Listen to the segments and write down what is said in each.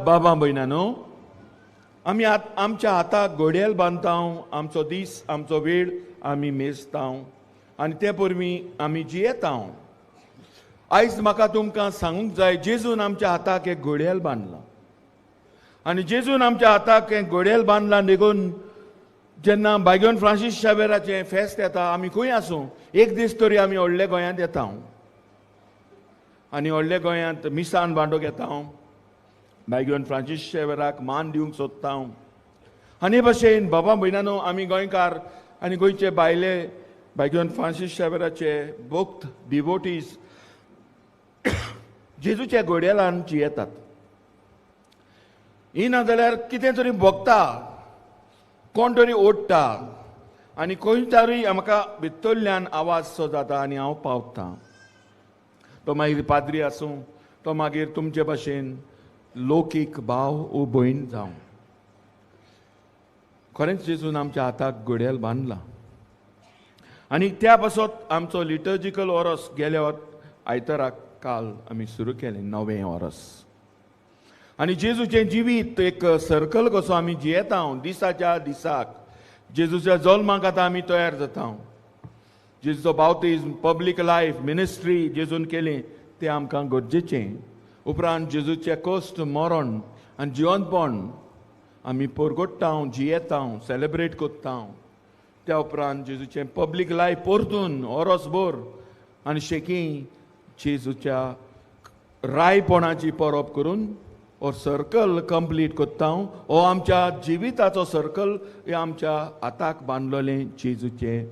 बाबा भयणानो, आमी आमच्या हाताक घोड्याल बांदताव, आमचो दीस आमचो वेळ आमी मेजताव आनी ते परमी आमी जियेताव. आयज म्हाका तुमकां सांगूंक जाय, जेजून आमच्या हाताक एक घोड्याल बांदला आनी जेजून आमच्या हाताक एक घोड्याल बांदला देखून जेन्ना बायगोन फ्रांसीस शावेराचें फेस्त येता, आमी खंय आसूं एक दीस तरी आमी व्हडल्या गोंयांत येता आनी व्हडल्या गोंयांत मिसान बांडूंक येता. बायगोन फ्रांसीस शावेराक मान दिवंक सोदता. आनी भशेन बाबा भयणानो, आमी गोंयकार आनी गोंयचे भायले बायगोन फ्रांसीस शावेराचे भक्त डिवोटीज जेजूच्या घोड्यालान जियेतात. ही ना जाल्यार कितें तरी भोगता, कोण तरी ओडटा आनी खंय तरी म्हाका भितरल्यान आवाज सो जाता आनी हांव पावता. तो मागीर पाद्री आसूं, तो मागीर तुमचे भाशेन लौकीक भाव वो भयण जावं. खरेंच जेजून आमच्या हाताक घोड्याल बांदला आनी त्या पासत आमचो लिटर्जिकल वॉरस गेल्या आयताराक काल आमी सुरू केलें 9वें वॉरस. आनी जेजूचें जिवीत एक सर्कल कसो आमी जियेता. दिसाच्या दिसाक जेजूच्या जल्माक आतां आमी तयार जाता. जेजूचो बावतिझम, पब्लीक लायफ, मिनिस्ट्री जेजून केलें तें आमकां गरजेचें. उपरांत जेजूचें कश्ट, मरण आनी जिवंतपण आमी परगट्टा, जियेता, सेलेब्रेट कोत्ता. त्या उपरांत जेजूचें पब्लीक लायफ परतून वरसभर आनी शेकी जेजूच्या रायपणाची परब करून हो सर्कल कंप्लीट कोत्ता. हो आमच्या जिविताचो सर्कल, हे आमच्या हाताक बांदलेलें जेजूचें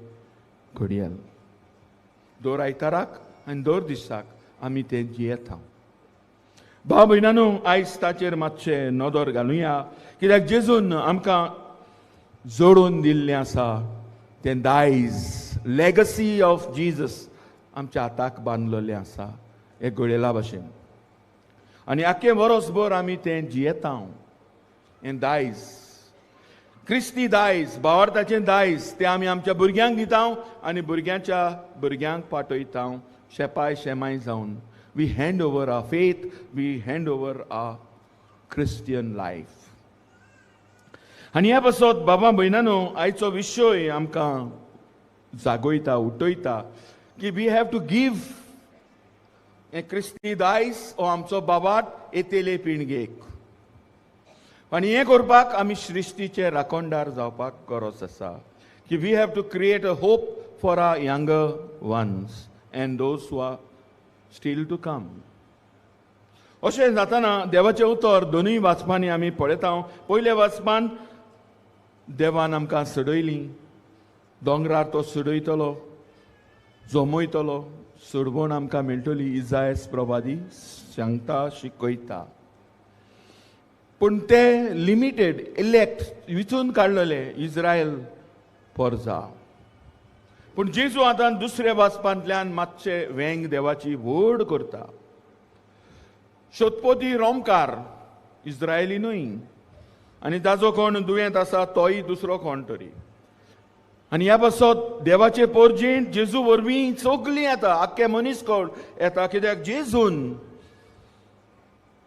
घडयाळ. दर आयताराक आनी दर दिसाक आमी तें जियेता. भाव भयणानो, आयज ताचेर मातशें नदर घालुया, कित्याक जेजून आमकां जोडून दिल्लें आसा तें दायज, लेगसी ऑफ जीजस आमच्या हाताक बांदलेलें आसा हे घडयाळा भाशेन. आनी आख्खें वरसभर आमी तें जियेता. हें दायज, क्रिस्ती दायज, भावार्थाचें दायज, तें आमी आमच्या भुरग्यांक दिता आनी भुरग्यांच्या भुरग्यांक पाठयता. शेपाय शेमाय जावन we hand over our faith, we hand over our Christian life. आनी ह्या पासत बाबा भयणानो, आयचो विशय आमकां जागोयता, उठयता की वी हॅव टू गिव्ह हे क्रिस्ती दायज हो आमचो बाबाट येतेले पिळगेक. आनी हें करपाक आमी सृश्टीचे राखणदार जावपाक गरज आसा. की we have to create a hope for our younger ones and those who are still to come. अशें जाताना देवाचें उतर दोनूय वाचपांनी आमी पळयता. पयले वाचपान देवान आमकां सडयलीं, दोंगरार तो सडयतलो, जमयतलो, सोडवण आमकां मेळटली, इजायस प्रवादी सांगता, शिकयता. पूण ते लिमिटेड, इलेक्ट, विचून काडलेले इज्रायल परजा. पूण जेजू आतां दुसऱ्या वाचपांतल्यान मातशें वेंग देवाची व्हड करता. शोतपोती रोमकार इज्रायली न्हय आनी ताजो कोण दुयेंत आसा तोय दुसरो कोण तरी. आनी ह्या पासत देवाचे पोरजेंत जेजू वरवीं सगलीं येता, आख्खे मनीस कोण येता. कित्याक जेजून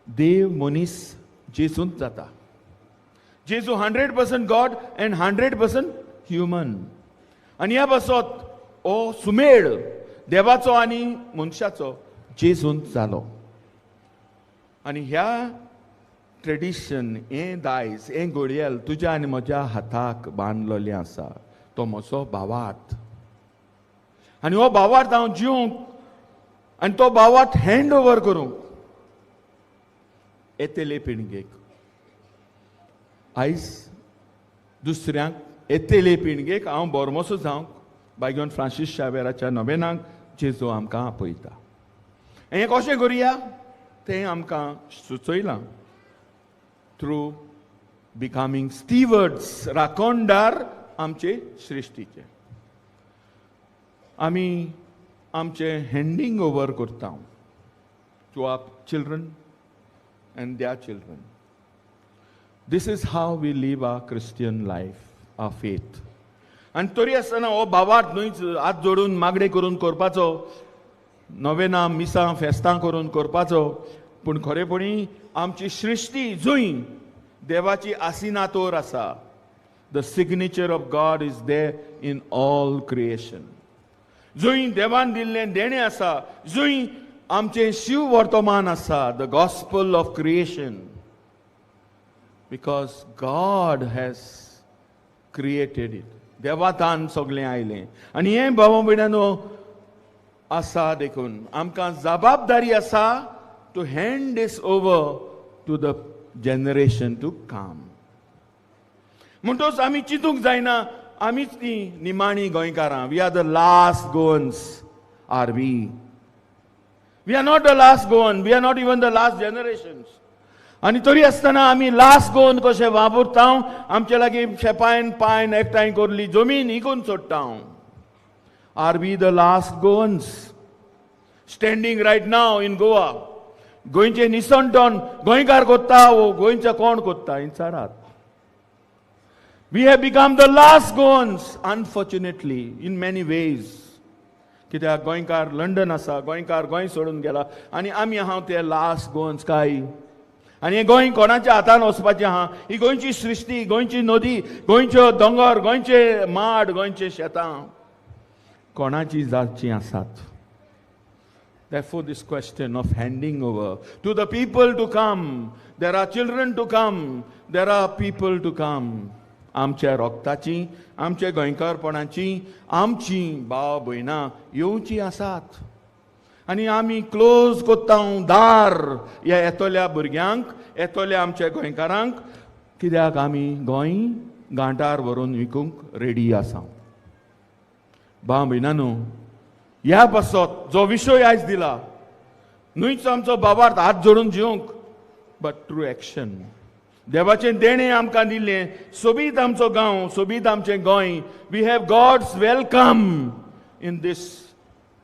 देव मनीस जेजूंत जाता. जेजू 100% गॉड एंड 100% ह्युमन. आनी ह्या पासत हो सुमेळ देवाचो आनी मनशाचो जेजूंत जालो. आनी ह्या ट्रेडिशन, हें दायज, हें घडयाळ तुज्या आनी म्हज्या हाताक बांदलेलें आसा. तो म्हजो भावार्थ आनी हो भावार्थ हांव जिवंक आनी तो भावार्थ हँड ओवर करूंक येतेले पिळगेक. आयज दुसऱ्यांक येतेले पिळगेक हांव बोरमोसो जावंक बायगोन फ्रांसीस शावेराच्या नोवेनाक जेजू आमकां आपयता. हें कशें करुया तें आमकां सुचयलां. थ्रू बिकमिंग स्टीवर्ड्स, राखणदार आमचे सृश्टीचे. आमी आमचें हँडिंग ओवर करता to our children and their children. This is how we leave our Christian life, our faith. आनी तरी आसतना हो भावार्थ न्हयच हात जोडून मागणे करून करपाचो, नोवेना, मिसां, फेस्तां करून करपाचो, पूण खरेपणी आमची सृश्टी जुंय देवाची आसिनातोर आसा. The signature of God is there in all creation. जुंय देवान दिल्लें देणें आसा, जुंय आमचें शिव वर्तमान आसा, the gospel of creation. Because God has created it. देवातान सगळें आयलें. आनी हें भाव भयणांनो आसा देखून आमकां जबाबदारी आसा to hand this over to the generation to come. म्हणटच आमी चिंतूंक जायना आमीच ती निमाणी गोंयकारां. We are the last Goans. Are we? We are not the last Goan. We are not even the last generations. आनी तरी आसतना आमी लास्ट गोवन कशें वावुरता. आमचे लागीं शेपायन पायन एकठांय करली जमीन इकून सोडटा. Are we the last Goans standing right now in Goa? गोंयचे निसंटोन गोंयकार कोत्ता वो गोंयचो कोण कोत्ता विचारात. We have become the last Goans, unfortunately, in many ways. कित्याक गोंयकार लंडन आसा, गोंयकार गोंय सोडून गेला आनी आमी आहा ते लास्ट गोवन्स काय. आनी हे गोंय कोणाच्या हातान वचपाचें आहा? ही गोंयची सृश्टी, गोंयची नदी, गोंयच्यो दोंगर, गोंयचे माड, गोंयचे शेतां कोणाची जावची आसात? Therefore, this question of handing over to the people to come. There are children to come. There are people to come. आमच्या रोगताची, आमच्या गोंयकारपणाची आमची भाव भयणां येवची आसात. आनी आमी क्लोज कोत्ता दार ह्या येतोल्या भुरग्यांक, येतोल्या आमच्या गोंयकारांक. कित्याक आमी गोंय गांठार व्हरून विकूंक रेडी आसा. भाव भयणांनो, ह्या पासत जो विशय आयज दिला न्हूच आमचो भावार्थ हात जोडून जिवंक, बट थ्रू एक्शन. देवाचें देणें आमकां दिल्लें. सोबीत आमचो गांव, सोबीत आमचें Goem. We have God's welcome in this.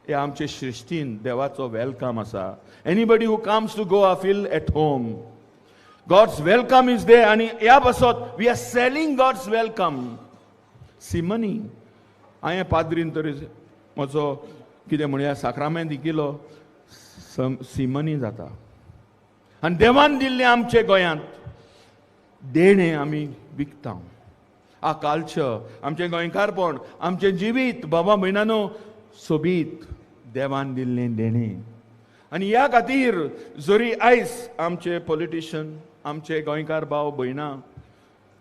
हे आमचे सृश्टीन देवाचो वेलकम आसा. Anybody who comes to Goa feel at home. God's welcome is there. आनी ह्या पासत we are selling God's welcome. सिमनी हांवें पाद्रीन तरी म्हजो कितें म्हणया साक्रामेंत केलो सिमनी जाता. आनी देवान दिल्लें आमचे गोंयांत देणें आमी विकता. आ कल्चर, आमचें गोंयकारपण, आमचें जिवीत बाबा भयणांनो सोबीत देवान दिल्लें देणें. आनी ह्या खातीर जरी आयज आमचे पॉलिटिशियन, आमचे गोंयकार भाव भयणां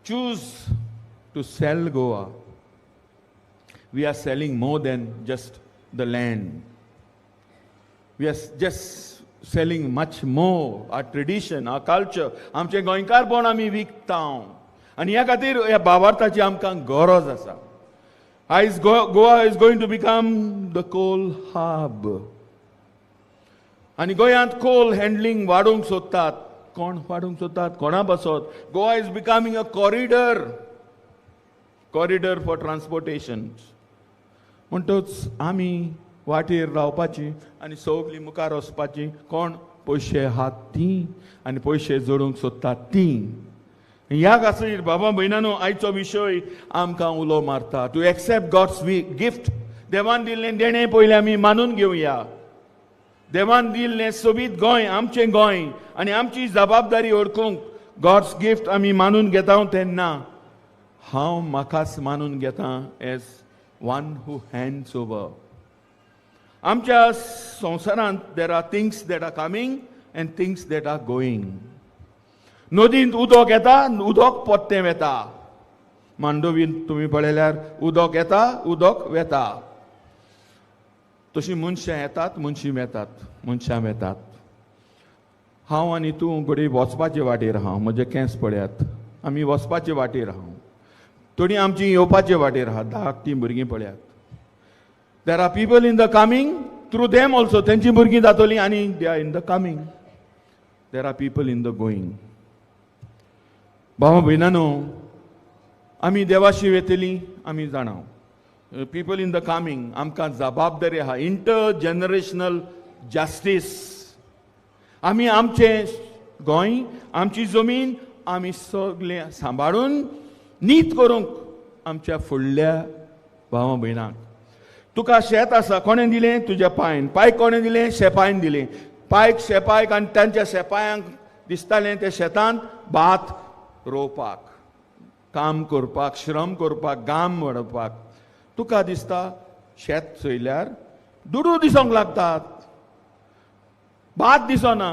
choose to sell Goa. We are selling more than just the land. We are just selling much more. Our tradition, our culture, आमचे गोंयकारपण आमी विकता. आनी ह्या खातीर ह्या भावार्थाची आमकां गरज आसा. आयज Goa is going to become the coal hub. आनी गोंयांत कोल हँडलिंग वाडोवंक सोदतात. कोण वाडोवंक सोदतात? कोणा पासत? Goa is becoming a corridor for transportation. म्हणटच आमी वाटेर रावपाची आनी सगळीं मुखार वचपाची. कोण? पयशे आहात तीं आनी पयशे जोडूंक सोदतात तीं. ह्या खातीर बाबा भयणांनो आयचो विशय आमकां उलो मारता. To accept God's gift. देवान दिल्लें देणें पयलें आमी मानून घेवया. देवान दिल्लें सोबीत गोंय, आमचें गोंय आनी आमची जबाबदारी ओळखूंक गॉड्स गिफ्ट आमी मानून घेता. तेन्ना हांव म्हाकाच मानून घेता age one who hands over. आमच्या संवसारांत there are things that are coming and things that are going. नदींत उदक येता, उदक पोत्तें वेता. मांडोवीन तुमी पळयल्यार उदक येता, उदक वेता. तशीं मनशां येतात, मनशां वेतात, मनशां वेतात. हांव आनी तूं घडी वचपाचे वाटेर आहा. म्हजे केंस पळयात. आमी वचपाचे वाटेर आहा. थोडीं आमची येवपाचे वाटेर आहा. धाकटीं भुरगीं पळयात. There are people in the coming through them also. तेंची भुरगीं जातलीं आनी they are in the coming. There are people in the going. भावा भयणांनो, आमी देवाशी वेतलीं आमी जाणा. पीपल इन द कमिंग आमकां जबाबदारी आहा. Inter generational justice. आमी आमचें गोंय, आमची जमीन आमी सगळें सांबाळून नीत करूंक आमच्या फुडल्या भावा भयणांक. तुका शेत आसा, कोणें दिलें? तुज्या पायन. पायक कोणें दिलें? शेपायन दिलें. पायक शेपायक आनी तांच्या शेपायांक दिसतालें ते शेतांत भात रोवपाक, काम करपाक, श्रम करपाक, घाम वडोवपाक. तुका दिसता शेत चोयल्यार दुडू दिसोंक लागतात, भात दिसना,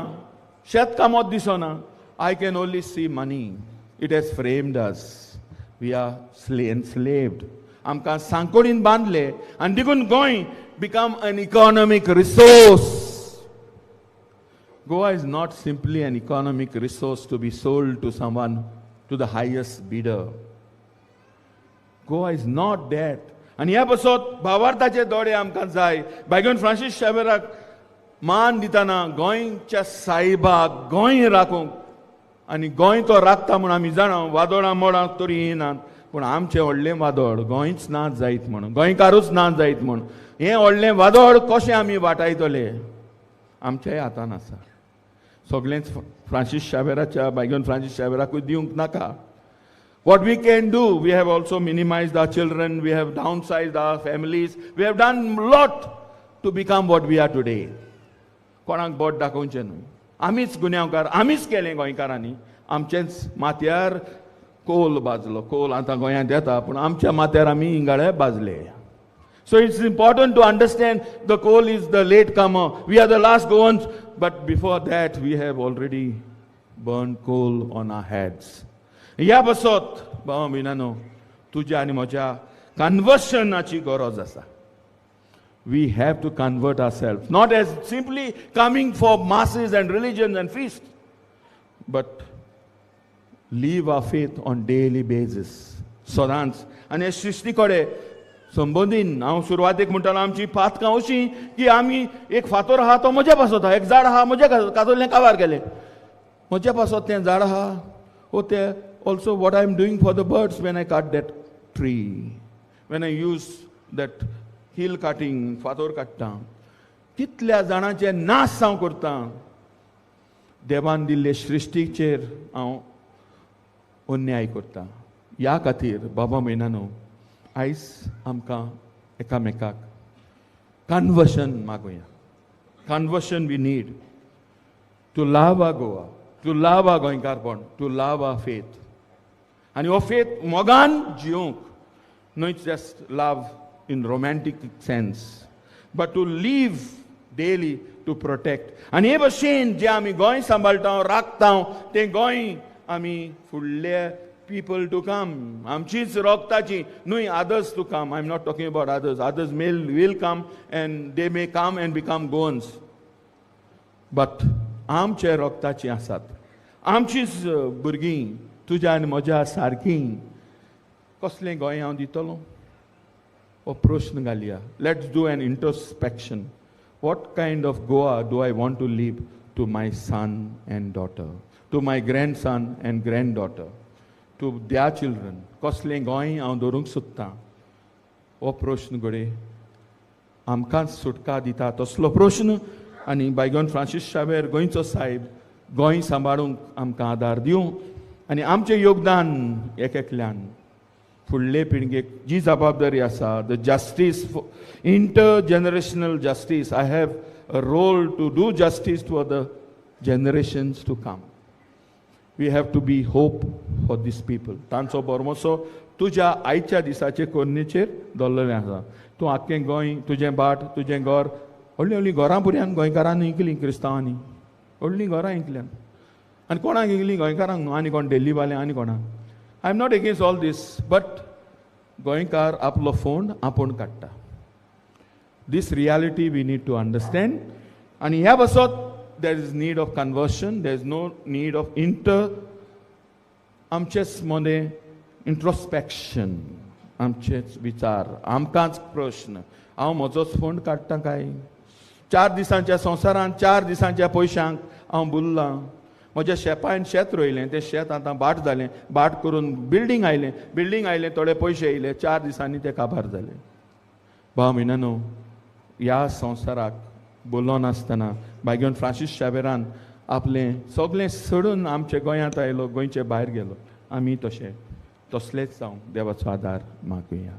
शेत कामत दिसना. I can only see money. It has framed us. We are enslaved. आमकां सांकोडीन बांदले आनी देखून Goa become an economic resource. Goa is not simply an economic resource to be sold to someone, to the highest bidder. Goa is not that. आनी ह्या बसत भावार्थाचे दोडे आमकां जाय. भायगून Francis शावेराक मान दितना गोंयच्या साहिबाक गोंय राखूंक, आनी गोंय तो राखता म्हूण आमी जाणा. वादोळां मोडां तरी येनात, पूण आमचें व्हडलें वादळ गोंयच ना जायत म्हणून, गोंयकारूच ना जायत म्हूण. हें व्हडलें वादळ कशें आमी वाटायतले आमच्याय हातान आसा. सगळेंच फ्रांसीस शावेराच्या भायगून फ्रांसीस शावेराकूय दिवंक नाका. What we can do, we have also minimized our children, we have downsized our families, we have done a lot to become what we are today. कोणाक बोट दाखोवचें न्हू. आमीच गुन्यांवकार, आमीच केलें गोंयकारांनी. आमचेच माथ्यार कोल बाजलो. कोल आतां गोंयांत येता, पूण आमच्या माथ्यार आमी इंगाळे बाजले. So it's important to understand the coal is the late comer. We are the last Goans, but before that we have already burned coal on our heads. ह्या बसत भावा भयणानो, तुज्या आनी म्हज्या कन्वर्शनाची गरज आसा. We have to convert ourselves, not as simply coming for masses and religions and feasts, but live our faith on daily basis. सदांच. आनी हे सृश्टी कडेन संबंदीन हांव सुरवातेक म्हणटालो आमची पातकां अशीं की आमी एक फातर आहा तो म्हज्या पासत आहा, एक झाड आहा म्हज्या कातरलें काबार केलें. म्हज्या पासत तें झाड आहा, ओ तें also what I am doing for the birds when I cut that tree, when I use that hill cutting, फातर काडटा. कितल्या जाणांचे नाश हांव करता. देवान दिल्ले सृश्टीचेर हांव अन्याय करता. ह्या खातीर बाबा भयणानो, आयज आमकां एकामेकाक कन्वर्शन मागुया. Conversion we need to love our Goa, to love our गोंयकारपण, टू लव आवर फेथ. आनी हो फेथ मोगान जिवंक, न्हय just love in romantic sense, but to live daily to protect. आनी हे भशेन जे आमी गोंय सांबाळटा राखता तें गोंय आमी फुडले people to come, आमचीच रोगताची, न्हय others to come. I'm not talking about others. Others will come and they may come and become Goans. But आमचे रोगताची आसात. आमचीच भुरगीं तुज्या आनी म्हज्या सारकीं. कसलें गोंय हांव दितलो? हो प्रश्न घालया. Let's do an introspection. What kind of Goa do I want to leave to my son and daughter, to my grandson and granddaughter, to their children? कसलें गोंय हांव दवरूंक सोदतां? हो प्रश्न घडये आमकांच सुटका दिता तसलो प्रश्न. आनी बायगॉन फ्रांसीस शावेर गोंयचो साहेब गोंय सांबाळूंक आमकां आदार दिवं. आनी आमचें योगदान एक-एकल्यान फुडले पिळगेक जी जबाबदारी आसा, the justice, intergenerational justice. I have a role to do justice to other generations to come. We have to be hope for these people. तांचो बरमोसो तुज्या आयच्या दिसाचे कोन्नेचेर दवरलेलें आसा. तूं आख्खें गोंय, तुजें बाट, तुजें घर, व्हडलीं व्हडलीं घरां पुऱ्यान गोंयकारांनी इंकलीं, क्रिस्तांवांनी व्हडलीं घरां इंकल्यान. आनी कोणाक इंकलीं? गोंयकारांक न्हू. आनी कोण दिल्लीवाले आनी कोणाक? I am not against all this, but गोंयकार आपलो फोंड आपूण काडटा. This reality we need to understand. आनी ह्या बसत there is need of conversion, there is no need of आमचेच मदें इंट्रोस्पेक्शन, आमचेच विचार, आमकांच प्रश्न. हांव म्हजोच फोंड काडटां काय? 4 दिसांच्या संवसारांत 4 दिसांच्या पयशांक हांव बुरलां. म्हज्या शेपायन शेत रोयलें, तें शेत आतां बाट जालें, बाट करून बिल्डींग आयलें, थोडे पयशे येयले, 4 दिसांनी तें काबार जालें. भाव भयणानो, ह्या संवसाराक बोलो नासतना बायगॉन फ्रांसीस शावेरान आपलें सगळें सोडून आमच्या गोंयांत आयलो, गोंयचे भायर गेलो. आमी तशेंच तसलेच जावं देवाचो आदार मागुया.